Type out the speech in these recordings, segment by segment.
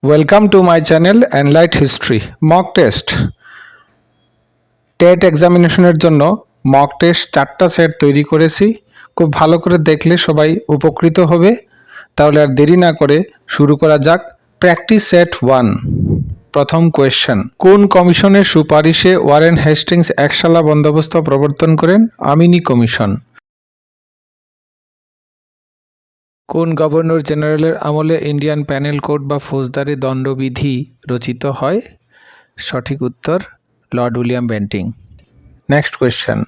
Welcome to my channel enlight history mock test. TET এক্সামিনেশনের জন্য mock test 4টা set তৈরি করেছি। খুব ভালো করে দেখলে সবাই উপকৃত হবে। তাহলে আর দেরি না করে শুরু করা যাক। Practice set 1। প্রথম কোয়েশ্চেন, কোন কমিশনের সুপারিশে ওয়ারেন হেস্টিংস একশালা বন্দোবস্ত প্রবর্তন করেন? আমিনি কমিশন। কোন গভর্নর জেনারেলের আমলে ইন্ডিয়ান প্যানেল কোড বা ফৌজদারি দণ্ডবিধি রচিত হয়? সঠিক উত্তর Lord William Bentinck. Next question,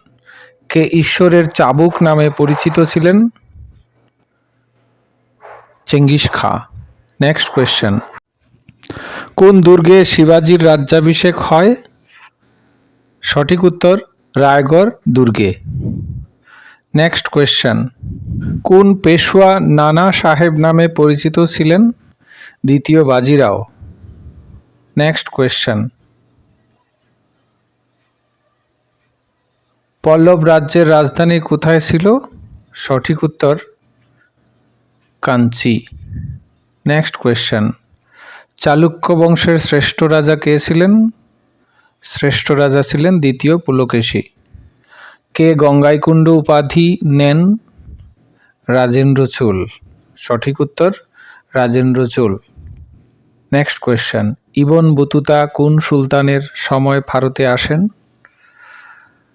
কে ঈশ্বরের চাবুক নামে পরিচিত ছিলেন? চেঙ্গিস খাঁ। নেক্সট কোয়েশ্চেন, কোন দুর্গে শিবাজির রাজ্যাভিষেক হয়? সঠিক উত্তর রায়গড় দুর্গে। নেক্সট কোয়েশ্চেন, কোন পেশওয়া নানা সাহেব নামে পরিচিত ছিলেন? দ্বিতীয় বাজিরাও। নেক্সট কোয়েশ্চেন, পল্লব রাজ্যের রাজধানী কোথায় ছিল? সঠিক উত্তর কাঞ্চি। নেক্সট কোয়েশ্চেন, চালুক্য বংশের শ্রেষ্ঠ রাজা কে ছিলেন? শ্রেষ্ঠ রাজা ছিলেন দ্বিতীয় পুলকেশী। কে গঙ্গাইকুণ্ড উপাধি নেন? রাজেন্দ্র চোল। সঠিক উত্তর Rajendra Chola. Next question, Ibn Battuta কোন সুলতানের সময় ভারতে আসেন?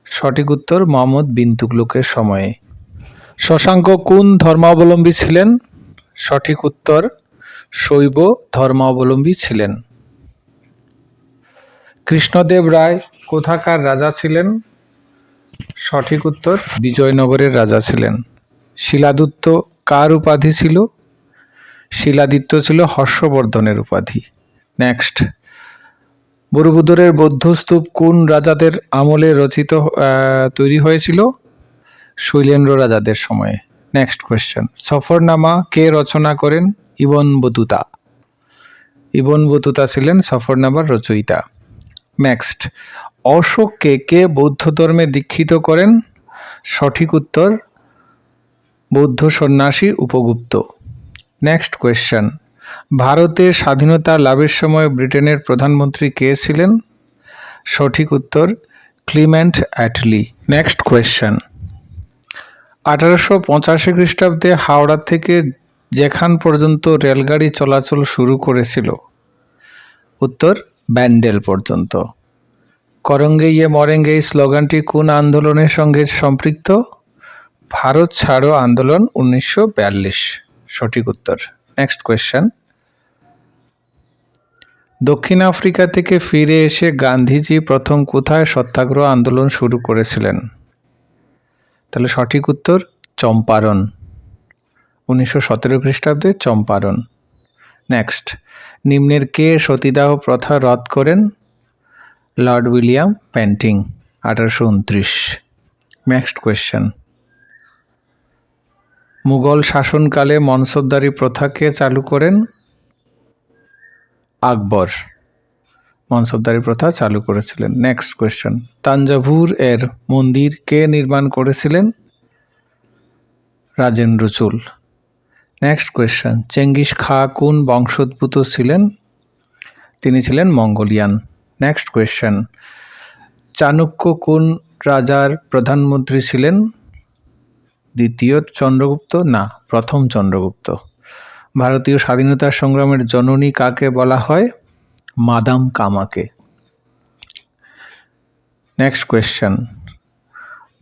সঠিক উত্তর মোহাম্মদ বিন তুগলকের সময়ে। শশাঙ্ক কোন ধর্মাবলম্বী ছিলেন? সঠিক উত্তর শৈব ধর্মাবলম্বী ছিলেন। কৃষ্ণদেব রায় কোথাকার রাজা ছিলেন? সঠিক উত্তর বিজয়নগরের রাজা ছিলেন। শিলাদিত্য কার উপাধি ছিল? শিলাদিত্য ছিল হর্ষবর্ধনের উপাধি। নেক্সট, বরুবুদরের বৌদ্ধস্তূপ কোন রাজাদের আমলে তৈরি হয়েছিল? শৈলেন্দ্র রাজাদের সময়ে। নেক্সট কোয়েশ্চেন, সফরনামা কে রচনা করেন? Ibn Battuta. ইবন বতুতা ছিলেন সফরনামার রচয়িতা। নেক্সট, অশোককে কে বৌদ্ধ ধর্মে দীক্ষিত করেন? সঠিক উত্তর বৌদ্ধ সন্ন্যাসী উপগুপ্ত। নেক্সট কোয়েশ্চেন, ভারতের স্বাধীনতা লাভের সময় ব্রিটেনের প্রধানমন্ত্রী কে ছিলেন? সঠিক উত্তর ক্লিমেন্ট অ্যাটলি। নেক্সট কোয়েশ্চেন, 1885 খ্রিস্টাব্দে হাওড়া থেকে যেখান পর্যন্ত রেলগাড়ি চলাচল শুরু করেছিল? উত্তর ব্যান্ডেল পর্যন্ত। করেঙ্গে ইয়ে মরেঙ্গে এই স্লোগানটি কোন আন্দোলনের সঙ্গে সম্পৃক্ত? ভারত ছাড়ো আন্দোলন 1942। সঠিক উত্তর। নেক্সট কোয়েশ্চেন, দক্ষিণ আফ্রিকা থেকে ফিরে এসে গান্ধীজি প্রথম কোথায় সত্যাগ্রহ আন্দোলন শুরু করেছিলেন? তাহলে সঠিক উত্তর চম্পারণ। 1917 খ্রিস্টাব্দে চম্পারণ। নেক্সট, নিম্নের কে সতীদাহ প্রথা রদ করেন? Lord William Bentinck 1829। Next question, Mughal শাসনকালে মনসবদারি প্রথা কে চালু করেন? আকবর মনসবদারি প্রথা চালু করেছিলেন। নেক্সট কোয়েশ্চেন, তাঞ্জাভুর এর মন্দির কে নির্মাণ করেছিলেন? Rajendra Chola. Next question, Genghis Khan কোন বংশোদ্ভূত ছিলেন? তিনি ছিলেন মঙ্গোলিয়ান। নেক্সট কোয়েশ্চেন, চাণক্য কোন রাজার প্রধানমন্ত্রী ছিলেন? দ্বিতীয় চন্দ্রগুপ্ত না, প্রথম চন্দ্রগুপ্ত। ভারতীয় স্বাধীনতা সংগ্রামের জননী কাকে বলা হয়? মাদাম কামাকে। নেক্সট কোয়েশ্চেন,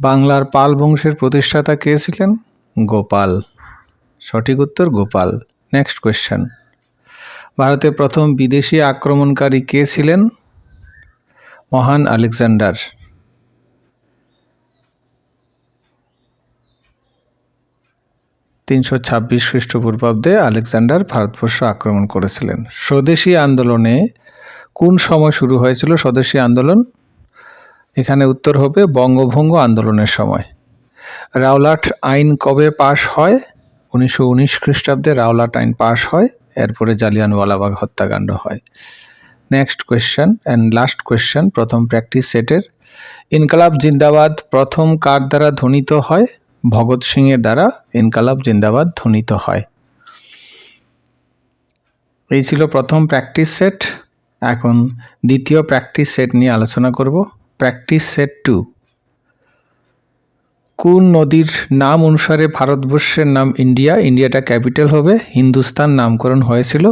বাংলার পাল বংশের প্রতিষ্ঠাতা কে ছিলেন? গোপাল। সঠিক উত্তর গোপাল। নেক্সট কোয়েশ্চেন, ভারতে প্রথম বিদেশি আক্রমণকারী কে ছিলেন? মহান আলেকজান্ডার। 326 খ্রিস্টপূর্বাব্দে আলেকজান্ডার ভারতবর্ষ আক্রমণ করেছিলেন। স্বদেশী আন্দোলনে কোন সময় শুরু হয়েছিল স্বদেশী আন্দোলন? এখানে উত্তর হবে বঙ্গভঙ্গ আন্দোলনের সময়। রাওলাট আইন কবে পাশ হয়? 1919 খ্রিস্টাব্দে রাওলাট আইন পাশ হয়। এরপরে জালিয়ানওয়ালাবাগ হত্যাকাণ্ড হয়। Next question and last question প্রথম প্র্যাকটিস সেটের, ইনকালাব জিন্দাবাদ প্রথম কার দ্বারা ধ্বনিত হয়? ভগৎ সিং এর দ্বারা ইনকালাব জিন্দাবাদ ধ্বনিত হয়। এই ছিল প্রথম প্র্যাকটিস সেট। এখন দ্বিতীয় প্র্যাকটিস সেট নিয়ে আলোচনা করব। Practice set 2। কোন নদীর নাম অনুসারে ভারতবর্ষের নাম ইন্ডিয়া, ইন্ডিয়াটা ক্যাপিটাল হবে, হিন্দুস্তান নামকরণ হয়েছিল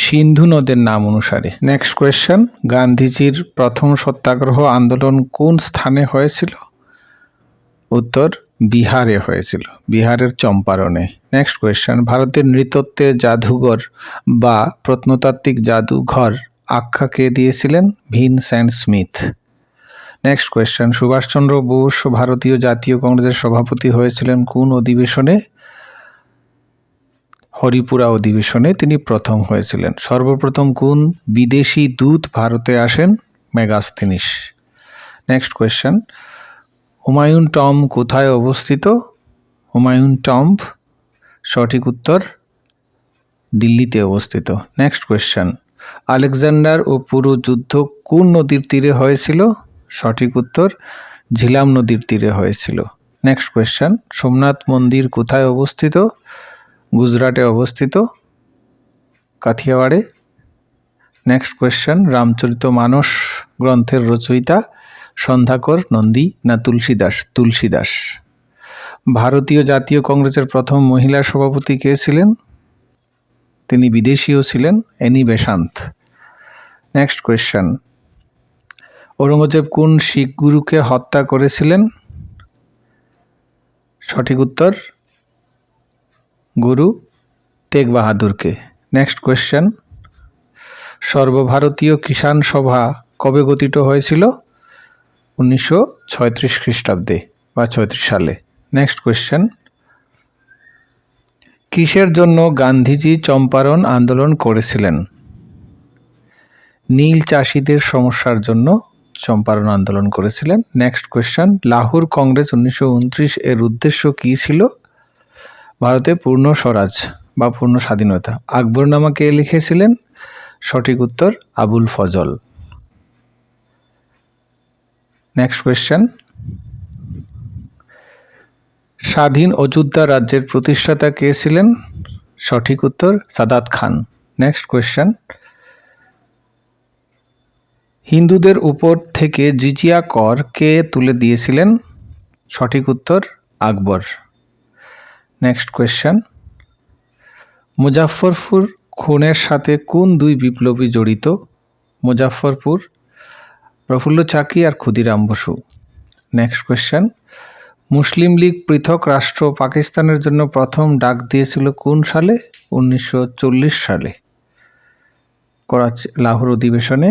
সিন্ধু নদের নাম অনুসারে। নেক্সট কোয়েশ্চেন, গান্ধীজির প্রথম সত্যাগ্রহ আন্দোলন কোন স্থানে হয়েছিল? উত্তর বিহারে হয়েছিল, বিহারের চম্পারণে। নেক্সট কোয়েশ্চেন, ভারতের নৃতত্ত্বের জাদুঘর বা প্রত্নতাত্ত্বিক জাদুঘর আখ্যা কে দিয়েছিলেন? Vincent Smith. Next question, Subhas Chandra Bose ভারতীয় জাতীয় কংগ্রেসের সভাপতি হয়েছিলেন কোন অধিবেশনে? হরিপুরা অধিবেশনে তিনি প্রথম হয়েছিলেন। সর্বপ্রথম কোন বিদেশি দূত ভারতে আসেন? Megasthenes. Next question, Humayun tomb কোথায় অবস্থিত? হুমায়ুন টম্ব সঠিক উত্তর দিল্লিতে অবস্থিত। নেক্সট কোয়েশ্চেন, আলেকজান্ডার ও পুরো যুদ্ধ কোন নদীর তীরে হয়েছিল? সঠিক উত্তর ঝিলাম নদীর তীরে হয়েছিল। নেক্সট কোয়েশ্চেন, সোমনাথ মন্দির কোথায় অবস্থিত? গুজরাটে অবস্থিত, কাথিয়াওয়াড়ে। নেক্সট কোয়েশ্চেন, রামচরিতমানস গ্রন্থের রচয়িতা সন্ধ্যাকর নন্দী না তুলসীদাস? তুলসীদাস। ভারতীয় জাতীয় কংগ্রেসের প্রথম মহিলা সভাপতি কে ছিলেন? তিনি বিদেশীয় ছিলেন, Annie Besant. Next question, Aurangzeb কোন শিখ গুরুকে হত্যা করেছিলেন? সঠিক উত্তর গুরু তেগ বাহাদুরকে। নেক্সট কোয়েশ্চেন, সর্বভারতীয় কিষাণ সভা কবে গঠিত হয়েছিল? 1936 খ্রিস্টাব্দে বা 36 সালে। নেক্সট কোয়েশ্চেন, কিসের জন্য গান্ধীজি চম্পারণ আন্দোলন করেছিলেন? নীল চাষিদের সমস্যার জন্য চম্পারণ আন্দোলন করেছিলেন। নেক্সট কোয়েশ্চেন, লাহোর কংগ্রেস 1929 এর উদ্দেশ্য কী ছিল? ভারতে পূর্ণ স্বরাজ বা পূর্ণ স্বাধীনতা। আকবরনামা কে লিখেছিলেন? সঠিক উত্তর আবুল ফজল। নেক্সট কোয়েশ্চেন, স্বাধীন অযোধ্যা রাজ্যের প্রতিষ্ঠাতা কে ছিলেন? সঠিক উত্তর সাদাত খান। নেক্সট কোয়েশ্চেন, হিন্দুদের উপর থেকে জিজিয়া কর কে তুলে দিয়েছিলেন? সঠিক উত্তর আকবর। নেক্সট কোয়েশ্চেন, মুজাফফরপুর খুনের সাথে কোন দুই বিপ্লবী জড়িত? মুজাফফরপুর, প্রফুল্ল চাকি আর ক্ষুদিরাম বসু। নেক্সট কোয়েশ্চেন, মুসলিম লীগ পৃথক রাষ্ট্র পাকিস্তানের জন্য প্রথম ডাক দিয়েছিল কোন সালে? 1940 সালে, করাচি লাহোর অধিবেশনে।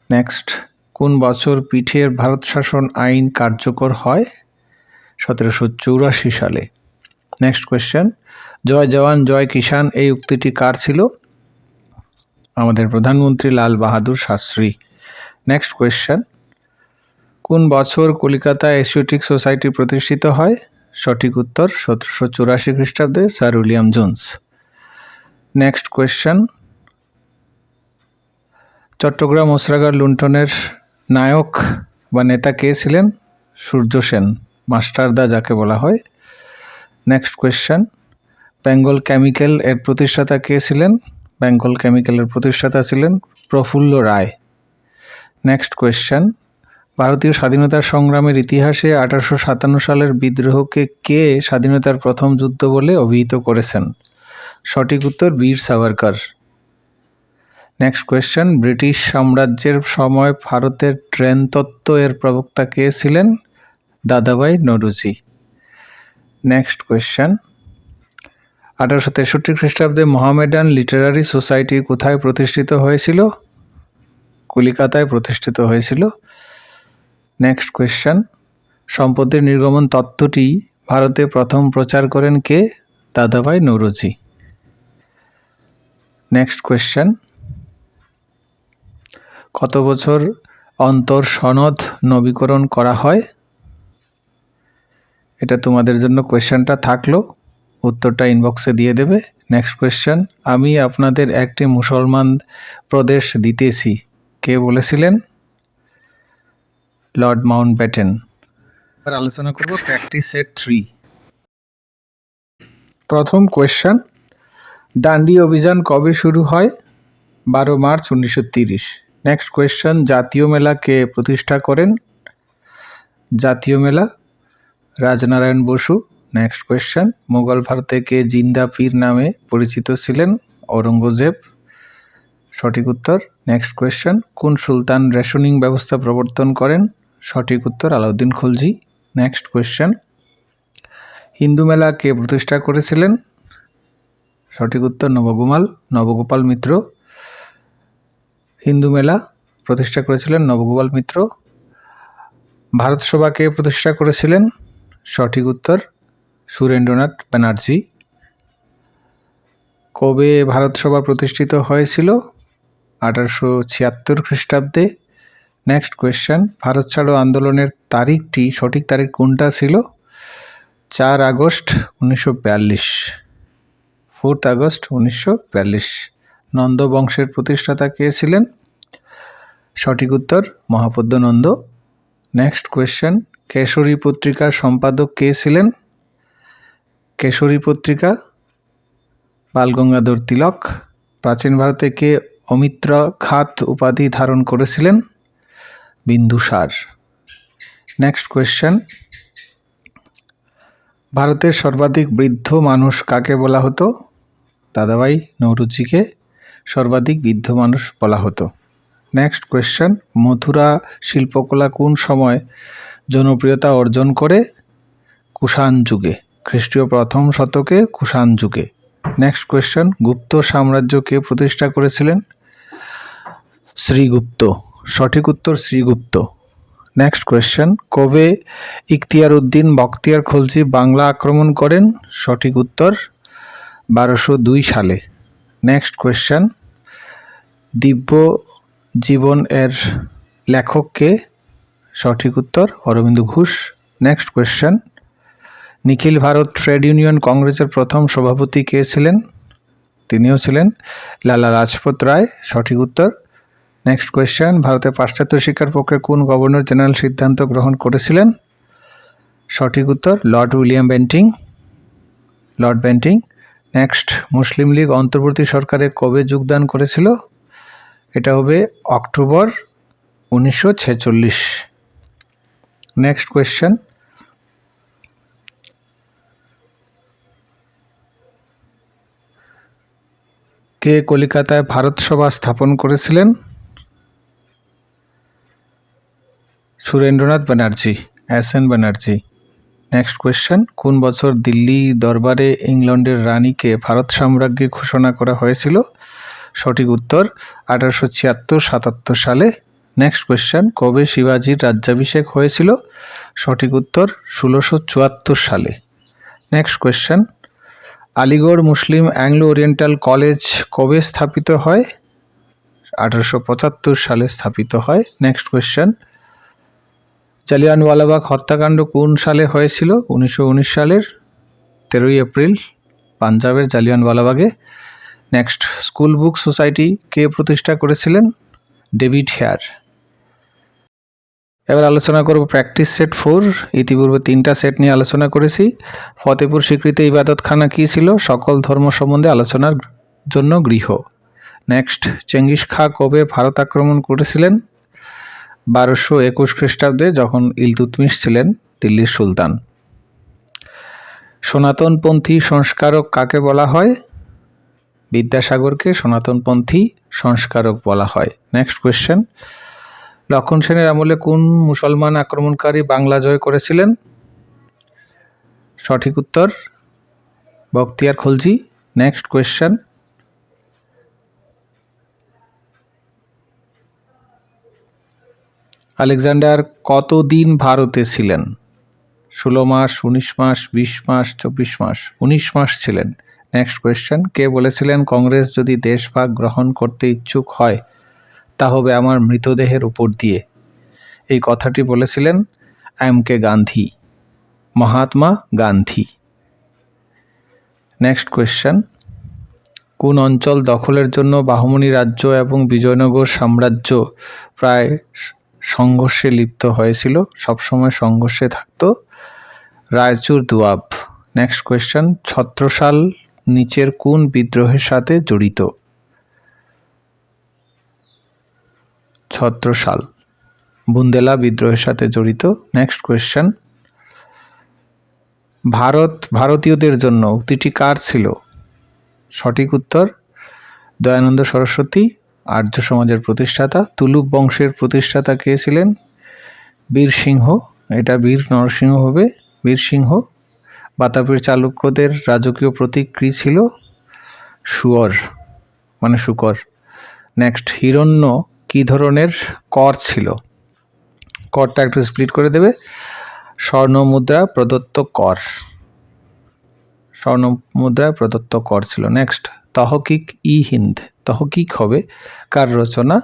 নেক্সট, কোন বছর পিঠের ভারত শাসন আইন কার্যকর হয়? 1784 সালে। নেক্সট কোয়েশ্চেন, জয় জওয়ান জয় কিষাণ এই উক্তিটি কার ছিল? আমাদের প্রধানমন্ত্রী লাল বাহাদুর শাস্ত্রী। নেক্সট কোয়েশ্চেন, কোন বছর কলিকাতা এশিয়াটিক সোসাইটি প্রতিষ্ঠিত হয়? সঠিক উত্তর 1784 খ্রিস্টাব্দে, sir William Jones. Next question, Chattogram অস্ত্রাগার লুণ্ঠনের নায়ক বা নেতা কে ছিলেন? সূর্য সেন, মাস্টারদা যাকে বলা হয়। নেক্সট কোয়েশ্চেন, বেঙ্গল কেমিক্যাল এর প্রতিষ্ঠাতা কে ছিলেন? বেঙ্গল কেমিক্যালের প্রতিষ্ঠাতা ছিলেন প্রফুল্ল রায়। নেক্সট কোয়েশ্চেন, ভারতীয় স্বাধীনতা সংগ্রামের ইতিহাসে 1857 সালের বিদ্রোহকে কে স্বাধীনতার প্রথম যুদ্ধ বলে অভিহিত করেছেন? সঠিক উত্তর বীর সাভারকর। নেক্সট কোয়েশ্চেন, ব্রিটিশ সাম্রাজ্যের সময় ভারতের ট্রেন তত্ত্ব এর প্রবক্তা কে ছিলেন? দাদাভাই নওরোজি। নেক্সট কোয়েশ্চেন, 1863 খ্রিস্টাব্দে মোহামেডান লিটারারি সোসাইটি কোথায় প্রতিষ্ঠিত হয়েছিল? কলিকাতায় প্রতিষ্ঠিত হয়েছিল। নেক্সট কোয়েশ্চেন, সম্পদের নির্গমন তত্ত্বটি ভারতে প্রথম প্রচার করেন কে? দাদাভাই নওরোজি। নেক্সট কোয়েশ্চেন, কত বছর অন্তর সনদ নবীকরণ করা হয়? এটা তোমাদের জন্য কোয়েশ্চেনটা থাকলো, উত্তরটা ইনবক্সে দিয়ে দেবে। নেক্সট কোয়েশ্চেন, আমি আপনাদের একটি মুসলমান প্রদেশ দিতেছি কে বলেছিলেন? Lord Mountbatten. এবার আলোচনা করব প্র্যাকটিস সেট 3। প্রথম কোয়েশ্চেন, ডান্ডি অভিযান কবে শুরু হয়? 12 মার্চ 1930। নেক্সট কোয়েশ্চেন, জাতীয় মেলা কে প্রতিষ্ঠা করেন? জাতীয় মেলা রাজনারায়ণ বসু। নেক্সট কোয়েশ্চেন, মুঘল ভারতে কে জিন্দা পীর নামে পরিচিত ছিলেন? ঔরঙ্গজেব। সঠিক উত্তর। নেক্সট কোয়েশ্চেন, কোন সুলতান রেশনিং ব্যবস্থা প্রবর্তন করেন? সঠিক উত্তর আলাউদ্দিন খলজি। নেক্সট কোয়েশ্চেন, হিন্দু মেলা কে প্রতিষ্ঠা করেছিলেন? সঠিক উত্তর নবগোপাল মিত্র। হিন্দু মেলা প্রতিষ্ঠা করেছিলেন নবগোপাল মিত্র। ভারত সভা কে প্রতিষ্ঠা করেছিলেন? সঠিক উত্তর সুরেন্দ্রনাথ ব্যানার্জি। কবে ভারত সভা প্রতিষ্ঠিত হয়েছিল? 1876 খ্রিস্টাব্দে। নেক্সট কোয়েশ্চেন, ভারত ছাড়ো আন্দোলনের তারিখটি, সঠিক তারিখ কোনটা ছিল? 4 আগস্ট 1942। 4 আগস্ট 1942। নন্দ বংশের প্রতিষ্ঠাতা কে ছিলেন? সঠিক উত্তর মহাপদ্ম নন্দ। নেক্সট কোয়েশ্চেন, কেশরী পত্রিকার সম্পাদক কে ছিলেন? কেশরী পত্রিকা বালগঙ্গাধর তিলক। প্রাচীন ভারতে কে অমিত্র খাত উপাধি ধারণ করেছিলেন? বিন্দুসার। নেক্সট কোয়েশ্চেন, ভারতের সর্বাধিক বৃদ্ধ মানুষ কাকে বলা হতো? দাদাভাই নৌরুজিকে সর্বাধিক বৃদ্ধ মানুষ বলা হতো। নেক্সট কোয়েশ্চেন, মথুরা শিল্পকলা কোন সময় জনপ্রিয়তা অর্জন করে? কুষাণ যুগে, খ্রিস্টীয় 1ম শতকে কুষাণ যুগে। নেক্সট কোয়েশ্চেন, গুপ্ত সাম্রাজ্য কে প্রতিষ্ঠা করেছিলেন? শ্রীগুপ্ত। সঠিক উত্তর শ্রীগুপ্ত। নেক্সট কোয়েশ্চেন, কবে ইখতিয়ার উদ্দিন বখতিয়ার খলজি বাংলা আক্রমণ করেন? সঠিক উত্তর 1202 সালে। নেক্সট কোয়েশ্চেন, দিব্য জীবন এর লেখক কে? সঠিক উত্তর অরবিন্দ ঘোষ। নেক্সট কোয়েশ্চেন, নিখিল ভারত ট্রেড ইউনিয়ন কংগ্রেসের প্রথম সভাপতি কে ছিলেন? তিনিও ছিলেন লালা লাজপত রায়। সঠিক উত্তর। নেক্সট কোয়েশ্চেন, ভারতের পাশ্চাত্য শিক্ষার পক্ষে কোন গভর্নর জেনারেল সিদ্ধান্ত গ্রহণ করেছিলেন? সঠিক উত্তর Lord William Bentinck. Lord Bentinck. Next, Muslim League অন্তর্বর্তী সরকারে কবে যোগদান করেছিল? এটা হবে অক্টোবর 1946। নেক্সট কোয়েশ্চেন, কে কলিকাতায় ভারত সভা স্থাপন করেছিলেন? Surendranath Banerjee, SN Banerjee. Next question, কোন বছর দিল্লি দরবারে ইংল্যান্ডের রানীকে ভারত সাম্রাজ্ঞী ঘোষণা করা হয়েছিল? সঠিক উত্তর 1876-77 সালে। নেক্সট কোয়েশ্চেন, কবে শিবাজির রাজ্যাভিষেক হয়েছিল? সঠিক উত্তর 1674 সালে। নেক্সট কোয়েশ্চেন, আলিগড় মুসলিম অ্যাংলো ওরিয়েন্টাল কলেজ কবে স্থাপিত হয়? 1875 সালে স্থাপিত হয়। নেক্সট কোয়েশ্চেন, জালিয়ানওয়ালাবাগ হত্যাকাণ্ড কোন সালে হয়েছিল? 1919 সালের 13ই এপ্রিল পাঞ্জাবের জালিয়ানওয়ালাবাগে। নেক্সট, স্কুল বুক সোসাইটি কে প্রতিষ্ঠা করেছিলেন? David Hare. এবার আলোচনা করব প্র্যাকটিস সেট 4। ইতিপূর্বে 3টা সেট নিয়ে আলোচনা করেছি। ফতেপুর স্বীকৃত ইবাদতখানা কী ছিল? সকল ধর্ম সম্বন্ধে আলোচনার জন্য গৃহ। নেক্সট, চেঙ্গিস খাঁ কবে ভারত আক্রমণ করেছিলেন? 1221 খ্রিস্টাব্দে, যখন ইলতুৎমিশ ছিলেন দিল্লির সুলতান। সনাতনপন্থী সংস্কারক কাকে বলা হয়? বিদ্যাসাগরকে সনাতনপন্থী সংস্কারক বলা হয়। নেক্সট কোয়েশ্চেন, লক্ষণ সেনের আমলে কোন মুসলমান আক্রমণকারী বাংলা জয় করেছিলেন? সঠিক উত্তর Bakhtiyar Khalji. Next question, Alexander কতদিন ভারতে ছিলেন? 16 মাস, 19 মাস, 20 মাস, 24 মাস? 19 মাস ছিলেন। নেক্সট কোয়েশ্চেন, কে বলেছিলেন কংগ্রেস যদি দেশভাগ গ্রহণ করতে ইচ্ছুক হয় তা হবে আমার মৃতদেহের উপর দিয়ে? এই কথাটি বলেছিলেন MK Gandhi, Mahatma Gandhi. Next question, কোন অঞ্চল দখলের জন্য বাহমনি রাজ্য এবং বিজয়নগর সাম্রাজ্য প্রায় সংঘর্ষে লিপ্ত হয়েছিল, সবসময় সংঘর্ষে থাকতো? রায়চুর দুয়াব। নেক্সট কোয়েশ্চেন, ছত্রসাল নিচের কোন বিদ্রোহের সাথে জড়িত? ছত্রসাল, বুন্দেলা বিদ্রোহের সাথে জড়িত। নেক্সট কোয়েশ্চেন, ভারতীয়দের জন্য উক্তিটি কার ছিল? সঠিক উত্তর দয়ানন্দ সরস্বতী, আর্য সমাজের প্রতিষ্ঠাতা। তুলুপ বংশের প্রতিষ্ঠাতা কে ছিলেন? বীরসিংহ, এটা বীর নরসিংহ হবে, বীরসিংহ। বাতাপির চালুক্যদের রাজকীয় প্রতীক কী ছিল? শুয়োর মানে শূকর। নেক্সট, হিরণ্য কী ধরনের কর ছিল? করটা একটু স্প্লিট করে দেবে। স্বর্ণ মুদ্রা প্রদত্ত কর, স্বর্ণ মুদ্রায় প্রদত্ত কর ছিল। নেক্সট, তহকিক-ই-হিন্দ, তহকিক হবে কার রচনা?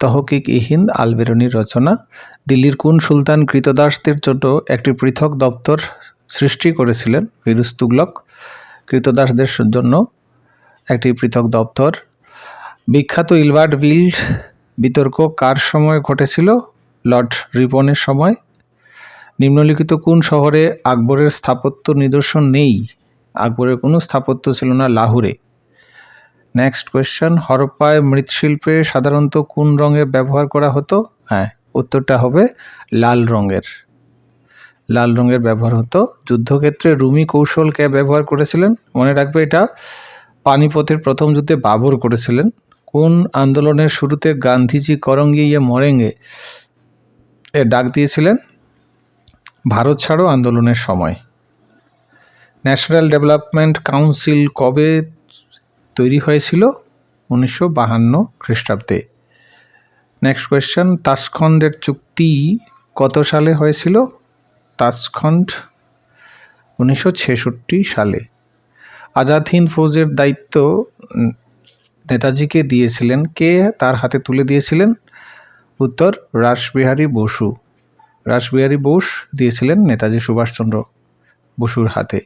তহকিক-ই-হিন্দ আল-বেরুনির রচনা। দিল্লির কোন সুলতান কৃতদাসদের জন্য একটি পৃথক দপ্তর সৃষ্টি করেছিলেন? ফিরোজ তুগলক। কৃতদাসদের জন্য একটি পৃথক দপ্তর। বিখ্যাত ইলবার্ট বিল বিতর্ক কার সময় ঘটেছিল? লর্ড রিপনের সময়। নিম্নলিখিত কোন শহরে আকবরের স্থাপত্য নিদর্শন নেই? আকবরের কোনো স্থাপত্য ছিল না লাহোরে। নেক্সট কোয়েশ্চেন, হরপ্পায় মৃৎশিল্পে সাধারণত কোন রঙের ব্যবহার করা হতো? হ্যাঁ, উত্তরটা হবে লাল রঙের, লাল রঙের ব্যবহার হতো। যুদ্ধক্ষেত্রে রুমি কৌশল কে ব্যবহার করেছিলেন? মনে রাখবে, এটা পানিপথের প্রথম যুদ্ধে বাবর করেছিলেন। কোন আন্দোলনের শুরুতে গান্ধীজি করঙ্গে ইয়ে মরেঙ্গে এ ডাক দিয়েছিলেন? ভারত ছাড়ো আন্দোলনের সময়। ন্যাশনাল ডেভেলপমেন্ট কাউন্সিল কবে তৈরি হয়েছিল? 1952 খ্রিস্টাব্দে। নেক্সট কোয়েশ্চেন, তাশখন্দের চুক্তি কত সালে হয়েছিল? তাশখন্দ 1966 সালে। আজাদ হিন্দ ফৌজের দায়িত্ব নেতাজিকে দিয়েছিলেন কে? তার হাতে তুলে দিয়েছিলেন? উত্তর রাসবিহারী বসু, রাসবিহারী বোস দিয়েছিলেন নেতাজি সুভাষচন্দ্র বসুর হাতে।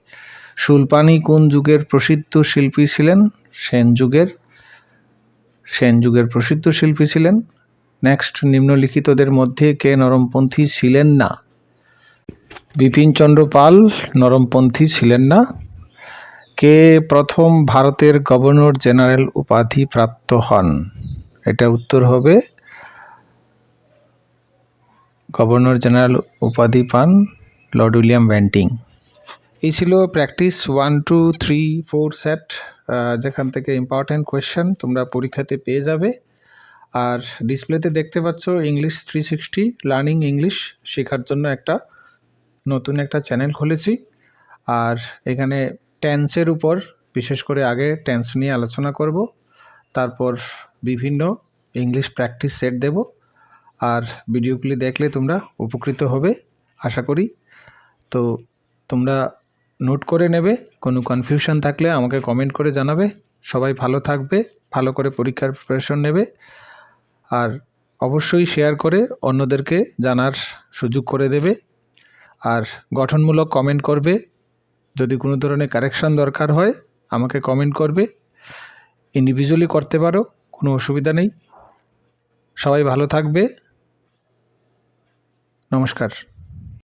সুলপানি কোন যুগের প্রসিদ্ধ শিল্পী ছিলেন? সেন যুগের, সেন যুগের প্রসিদ্ধ শিল্পী ছিলেন। নেক্সট, নিম্নলিখিতদের মধ্যে কে নরমপন্থী ছিলেন না? বিপিনচন্দ্র পাল নরমপন্থী ছিলেন না। কে প্রথম ভারতের গভর্নর জেনারেল উপাধি প্রাপ্ত হন? এটা উত্তর হবে গভর্নর জেনারেল উপাধি পান লর্ড উইলিয়াম বেন্টিং। এই ছিল প্র্যাকটিস 1, 2, 3, 4 সেট, যেখান থেকে ইম্পর্টেন্ট কোয়েশ্চেন তোমরা পরীক্ষাতে পেয়ে যাবে। আর ডিসপ্লেতে দেখতে পাচ্ছ ইংলিশ 360 লার্নিং ইংলিশ শেখার জন্য নতুন একটা চ্যানেল খুলেছি। আর এখানে টেন্সের উপর বিশেষ করে আগে টেন্স নিয়ে আলোচনা করব, তারপর বিভিন্ন ইংলিশ প্র্যাকটিস সেট দেব। আর ভিডিওগুলি দেখলে তোমরা উপকৃত হবে আশা করি। তো তোমরা নোট করে নেবে, কোনো কনফিউশন থাকলে আমাকে কমেন্ট করে জানাবে। সবাই ভালো থাকবে, ভালো করে পরীক্ষার প্রিপারেশন নেবে, আর অবশ্যই শেয়ার করে অন্যদেরকে জানার সুযোগ করে দেবে। আর গঠনমূলক কমেন্ট করবে, যদি কোনো ধরনের কারেকশন দরকার হয় আমাকে কমেন্ট করবে, ইন্ডিভিজুয়ালি করতে পারো, কোনো অসুবিধা নেই। সবাই ভালো থাকবে, নমস্কার।